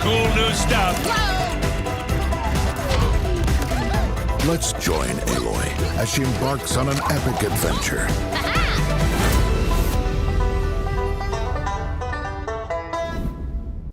cool new stuff. Let's join Aloy as she embarks on an epic adventure.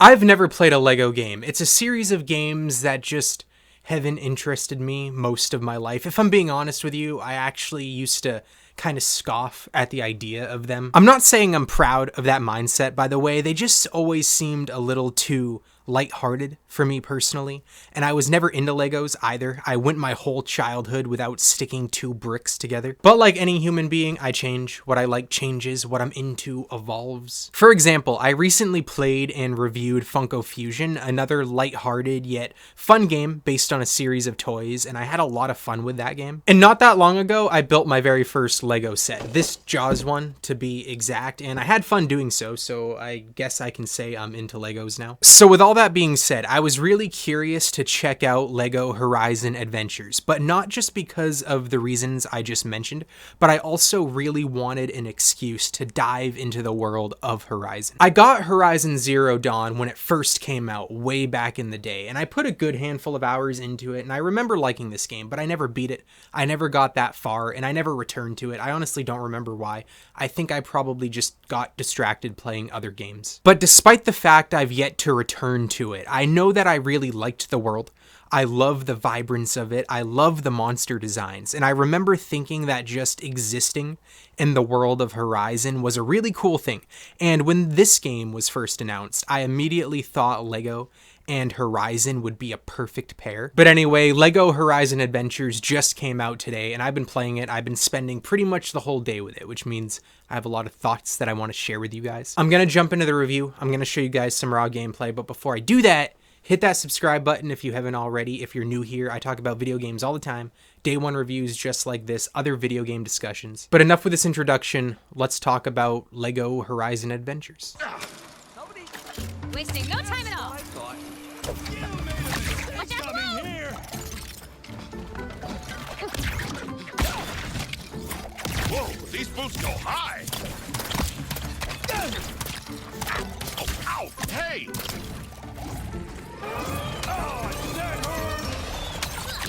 I've never played a Lego game. It's a series of games that just haven't interested me most of my life. If I'm being honest with you, I actually used to kind of scoff at the idea of them. I'm not saying I'm proud of that mindset, by the way. They just always seemed a little too lighthearted for me personally, and I was never into Legos either. I went my whole childhood without sticking two bricks together. But like any human being, I change. What I like changes. What I'm into evolves. For example, I recently played and reviewed Funko Fusion, another lighthearted yet fun game based on a series of toys, and I had a lot of fun with that game. And not that long ago, I built my very first Lego set, this Jaws one to be exact, and I had fun doing so I guess I can say I'm into Legos now. So with all that being said, I was really curious to check out Lego Horizon Adventures, but not just because of the reasons I just mentioned, but I also really wanted an excuse to dive into the world of Horizon. I got Horizon Zero Dawn when it first came out way back in the day, and I put a good handful of hours into it, and I remember liking this game, but I never beat it. I never got that far, and I never returned to it. I honestly don't remember why. I think I probably just got distracted playing other games. But despite the fact I've yet to return to it, I know that I really liked the world. I love the vibrance of it. I love the monster designs. And I remember thinking that just existing in the world of Horizon was a really cool thing. And when this game was first announced, I immediately thought Lego and Horizon would be a perfect pair. But anyway, Lego Horizon Adventures just came out today, and I've been playing it. I've been spending pretty much the whole day with it, which means I have a lot of thoughts that I want to share with you guys. I'm going to jump into the review. I'm going to show you guys some raw gameplay, but before I do that, hit that subscribe button if you haven't already. If you're new here, I talk about video games all the time. Day one reviews just like this, other video game discussions. But enough with this introduction. Let's talk about Lego Horizon Adventures. Wasting no time at all. Watch out, Here. Whoa, these boots go high! Oh, ow! Hey!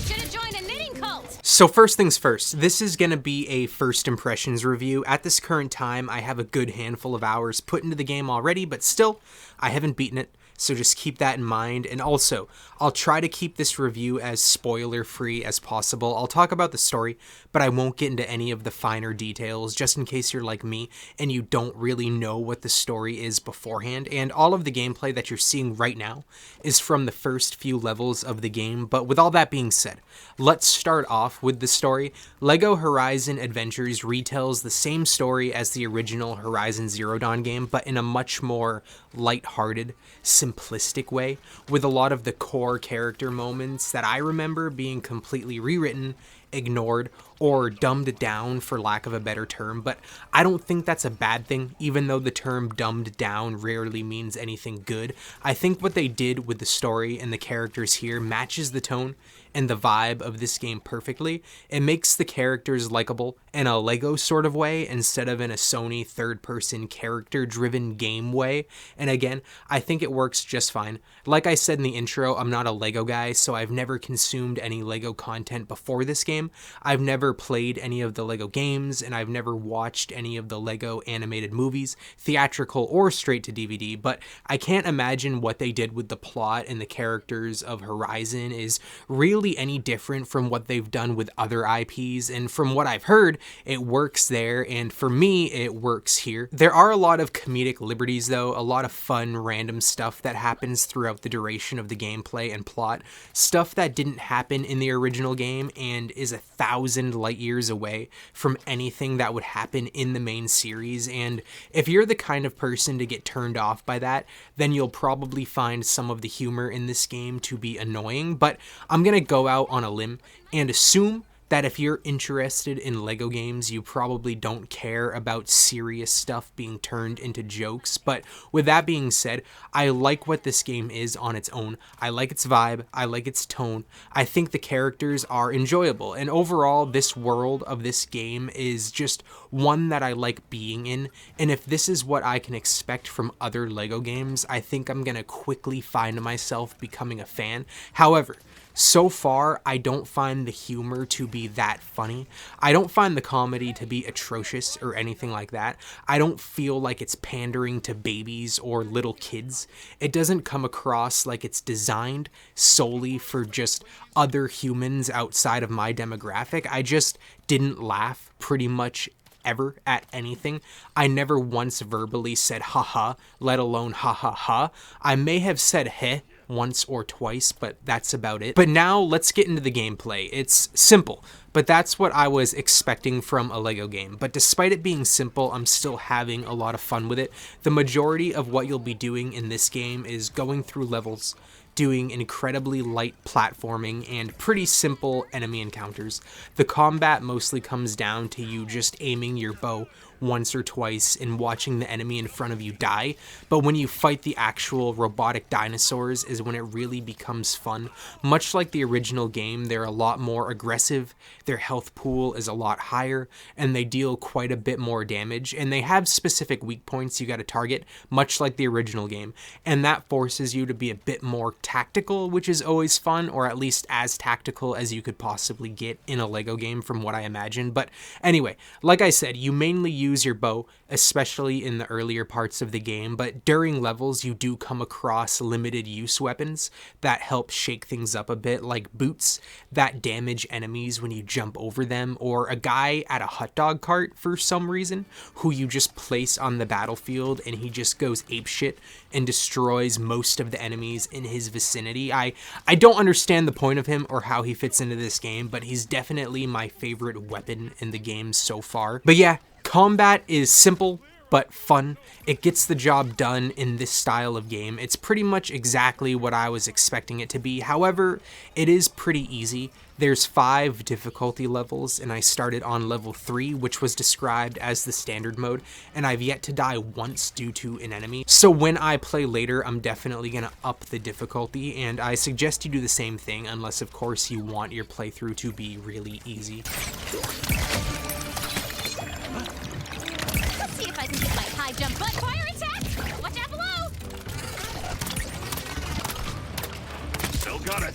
Should have joined a knitting cult. So first things first, this is going to be a first impressions review. At this current time, I have a good handful of hours put into the game already, but still, I haven't beaten it. So just keep that in mind. And also, I'll try to keep this review as spoiler-free as possible. I'll talk about the story, but I won't get into any of the finer details, just in case you're like me and you don't really know what the story is beforehand. And all of the gameplay that you're seeing right now is from the first few levels of the game. But with all that being said, let's start off with the story. Lego Horizon Adventures retells the same story as the original Horizon Zero Dawn game, but in a much more lighthearted, simplistic way, with a lot of the core character moments that I remember being completely rewritten, ignored, or dumbed down, for lack of a better term. But I don't think that's a bad thing, even though the term dumbed down rarely means anything good. I think what they did with the story and the characters here matches the tone and the vibe of this game perfectly. It makes the characters likable in a Lego sort of way instead of in a Sony third-person character-driven game way. And again, I think it works just fine. Like I said in the intro, I'm not a Lego guy, so I've never consumed any Lego content before this game. I've never played any of the Lego games, and I've never watched any of the Lego animated movies, theatrical or straight to DVD, but I can't imagine what they did with the plot and the characters of Horizon is really any different from what they've done with other IPs, and from what I've heard, it works there, and for me, it works here. There are a lot of comedic liberties though, a lot of fun random stuff that happens throughout the duration of the gameplay and plot, stuff that didn't happen in the original game and is 1,000 light years away from anything that would happen in the main series. And if you're the kind of person to get turned off by that, then you'll probably find some of the humor in this game to be annoying. But I'm gonna go out on a limb and assume that if you're interested in Lego games, you probably don't care about serious stuff being turned into jokes. But with that being said, I like what this game is on its own. I like its vibe. I like its tone. I think the characters are enjoyable. And overall, this world of this game is just one that I like being in. And if this is what I can expect from other Lego games, I think I'm going to quickly find myself becoming a fan. However, so far, I don't find the humor to be that funny. I don't find the comedy to be atrocious or anything like that. I don't feel like it's pandering to babies or little kids. It doesn't come across like it's designed solely for just other humans outside of my demographic. I just didn't laugh pretty much ever at anything. I never once verbally said haha, let alone ha ha ha. I may have said heh once or twice, but that's about it. But now let's get into the gameplay. It's simple, but that's what I was expecting from a Lego game. But despite it being simple, I'm still having a lot of fun with it. The majority of what you'll be doing in this game is going through levels, doing incredibly light platforming and pretty simple enemy encounters. The combat mostly comes down to you just aiming your bow once or twice and watching the enemy in front of you die, but when you fight the actual robotic dinosaurs is when it really becomes fun. Much like the original game, they're a lot more aggressive, their health pool is a lot higher, and they deal quite a bit more damage, and they have specific weak points you gotta target, much like the original game, and that forces you to be a bit more tactical, which is always fun, or at least as tactical as you could possibly get in a Lego game from what I imagine. But anyway, like I said, you mainly use your bow, especially in the earlier parts of the game, but during levels you do come across limited use weapons that help shake things up a bit, like boots that damage enemies when you jump over them, or a guy at a hot dog cart for some reason who you just place on the battlefield and he just goes apeshit and destroys most of the enemies in his vicinity. I don't understand the point of him or how he fits into this game, but he's definitely my favorite weapon in the game so far. But yeah, combat is simple but fun. It gets the job done in this style of game. It's pretty much exactly what I was expecting it to be. However, it is pretty easy. There's 5 difficulty levels, and I started on level 3, which was described as the standard mode, and I've yet to die once due to an enemy. So when I play later, I'm definitely going to up the difficulty, and I suggest you do the same thing, unless of course you want your playthrough to be really easy. Let's see if I can get my high jump butt fire attack. Watch out below. Still got it.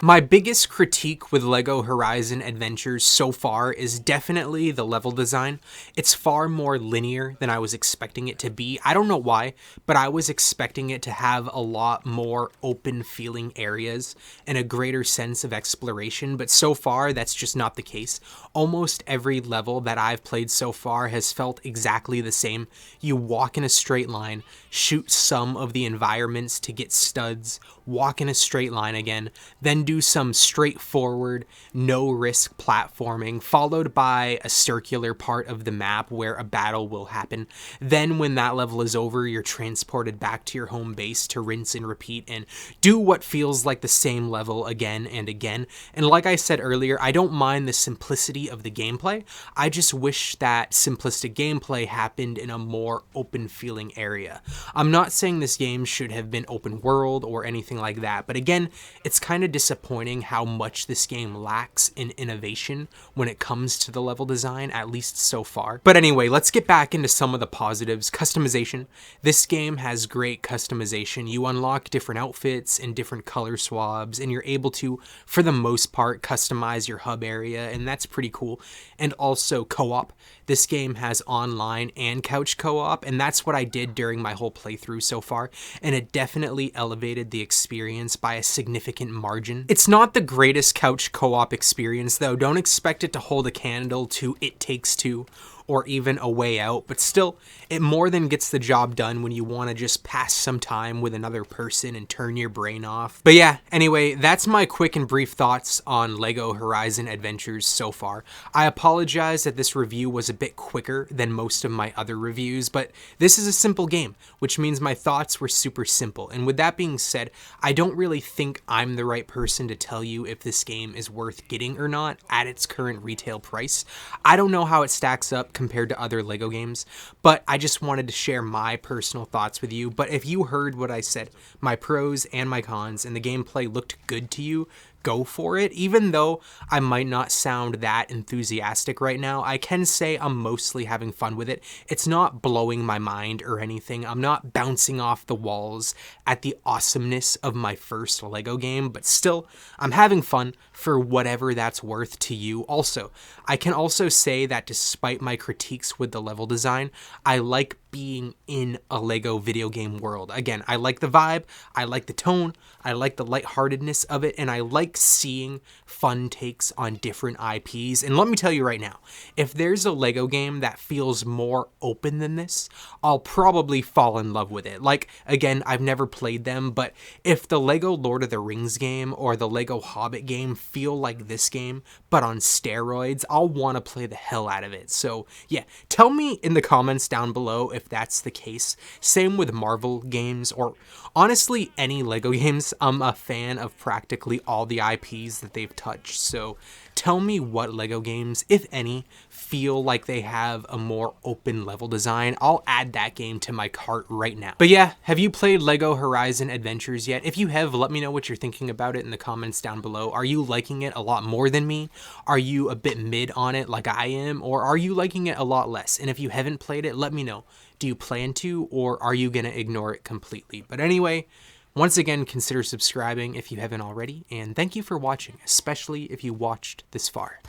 My biggest critique with LEGO Horizon Adventures so far is definitely the level design. It's far more linear than I was expecting it to be. I don't know why, but I was expecting it to have a lot more open feeling areas and a greater sense of exploration, but so far that's just not the case. Almost every level that I've played so far has felt exactly the same. You walk in a straight line, shoot some of the environments to get studs, walk in a straight line again, then do some straightforward, no-risk platforming, followed by a circular part of the map where a battle will happen. Then when that level is over, you're transported back to your home base to rinse and repeat and do what feels like the same level again and again. And like I said earlier, I don't mind the simplicity of the gameplay. I just wish that simplistic gameplay happened in a more open-feeling area. I'm not saying this game should have been open world or anything like that, but again, it's kind of disappointing how much this game lacks in innovation when it comes to the level design, at least so far. But anyway, let's get back into some of the positives. Customization. This game has great customization. You unlock different outfits and different color swabs, and you're able to, for the most part, customize your hub area, and that's pretty cool. And also co-op. This game has online and couch co-op, and that's what I did during my whole playthrough so far, and it definitely elevated the experience by a significant margin. It's not the greatest couch co-op experience though. Don't expect it to hold a candle to It Takes Two or even A Way Out, but still, it more than gets the job done when you want to just pass some time with another person and turn your brain off. But yeah, anyway, that's my quick and brief thoughts on LEGO Horizon Adventures so far. I apologize that this review was a bit quicker than most of my other reviews, but this is a simple game, which means my thoughts were super simple. And with that being said, I don't really think I'm the right person to tell you if this game is worth getting or not at its current retail price. I don't know how it stacks up compared to other LEGO games, but I just wanted to share my personal thoughts with you. But if you heard what I said, my pros and my cons, and the gameplay looked good to you, go for it. Even though I might not sound that enthusiastic right now, I can say I'm mostly having fun with it. It's not blowing my mind or anything. I'm not bouncing off the walls at the awesomeness of my first LEGO game, but still, I'm having fun for whatever that's worth to you. Also, I can also say that despite my critiques with the level design, I like being in a LEGO video game world. Again, I like the vibe, I like the tone, I like the lightheartedness of it, and I like seeing fun takes on different IPs. And let me tell you right now, if there's a LEGO game that feels more open than this, I'll probably fall in love with it. Like, again, I've never played them, but if the LEGO Lord of the Rings game or the LEGO Hobbit game feel like this game, but on steroids, I'll want to play the hell out of it. So yeah, tell me in the comments down below if that's the case. Same with Marvel games, or honestly any LEGO games. I'm a fan of practically all the IPs that they've touched, so tell me what LEGO games, if any, feel like they have a more open level design. I'll add that game to my cart right now. But yeah, have you played LEGO Horizon Adventures yet? If you have, let me know what you're thinking about it in the comments down below. Are you liking it a lot more than me? Are you a bit mid on it like I am? Or are you liking it a lot less? And if you haven't played it, let me know. Do you plan to, or are you gonna ignore it completely? But anyway, once again, consider subscribing if you haven't already, and thank you for watching, especially if you watched this far.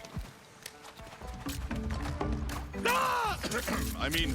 I mean,